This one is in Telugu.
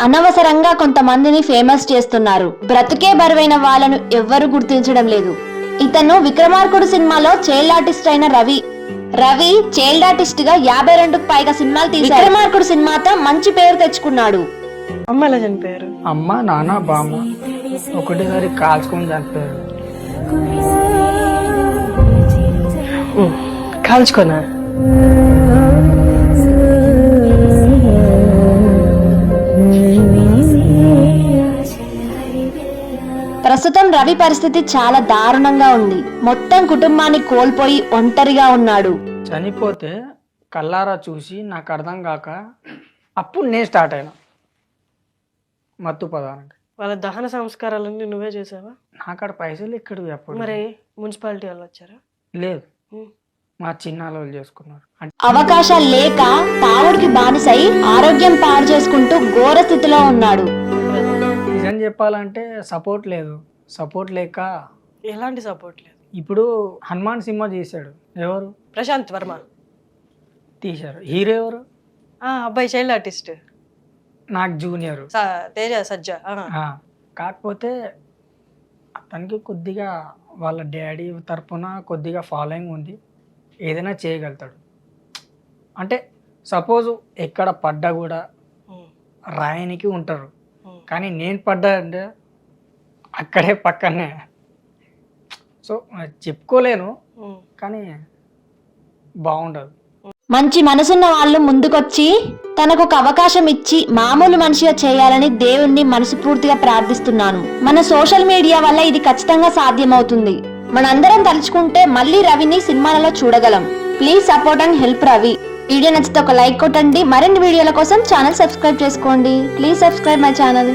అనవసరంగా కొంతమందిని ఫేమస్ చేస్తున్నారు. బ్రతుకే బరువైన వాళ్ళను ఎవ్వరూ గుర్తించడం లేదు. ఇతను విక్రమార్కుడు సినిమాలో చైల్డ్ ఆర్టిస్ట్ అయిన రవి చైల్డ్ ఆర్టిస్ట్ గా 52కు పైగా సినిమాలు తీశారు. విక్రమార్కుడు సినిమాతో మంచి పేరు తెచ్చుకున్నాడు. అమ్మ ఎలా చనిపోయారు? అమ్మ నాన్న బామ్మ ఒకటేసారి కాల్చుకొని చనిపోయారు. కాల్చుకోనా? ప్రస్తుతం రవి పరిస్థితి చాలా దారుణంగా ఉంది. మొత్తం కుటుంబాన్ని కోల్పోయి ఒంటరిగా ఉన్నాడు. చనిపోతే కల్లారా చూసి నాకు అర్థం కాక అప్పుడు నేను స్టార్ట్ అయినా మత్తు పదానికి. వాళ్ళ దహన సంస్కారాలన్నీ నువ్వే చేసావా? నాకాడ పైసలు ఎక్కడ అప్పుడు. మరి మున్సిపాలిటీ వాళ్ళు వచ్చారా? లేదు, మా చిన్న వాళ్ళు చేసుకున్నారు. అవకాశాలు లేక తావుడికి బానిసై ఆరోగ్యం పాడు చేసుకుంటూ ఘోర స్థితిలో ఉన్నాడు. నిజం చెప్పాలంటే సపోర్ట్ లేదు. సపోర్ట్ లేక ఎలాంటి సపోర్ట్ లేదు. ఇప్పుడు హనుమాన్ సినిమా చేశాడు. ఎవరు? ప్రశాంత్ వర్మ తీశారు. హీరో ఎవరు? అబ్బాయి చైల్డ్ ఆర్టిస్ట్, నాకు జూనియర్ తేజ సజ్జ. కాకపోతే అతనికి కొద్దిగా వాళ్ళ డాడీ తరపున కొద్దిగా ఫాలోయింగ్ ఉంది. ఏదైనా చేయగలుగుతాడు. అంటే సపోజ్ ఎక్కడ పడ్డా కూడా రాయనికి ఉంటారు. కానీ నేను పడ్డా అంటే అక్కడే పక్కనే. సో చెప్పుకోలేను, కానీ బాగుండదు. మంచి మనసున్న వాళ్ళు ముందుకొచ్చి తనకు ఒక అవకాశం ఇచ్చి మామూలు మనిషిగా చేయాలని దేవుణ్ణి మనస్ఫూర్తిగా ప్రార్థిస్తున్నాను. మన సోషల్ మీడియా వల్ల ఇది ఖచ్చితంగా సాధ్యమవుతుంది. మనందరం తలుచుకుంటే మళ్ళీ రవిని సినిమాలలో చూడగలం. Please support and help Ravi. Video నచ్చితే ఒక లైక్ కొట్టండి. మరిన్ని వీడియోల కోసం ఛానల్ సబ్స్క్రైబ్ చేసుకోండి. Please subscribe my channel.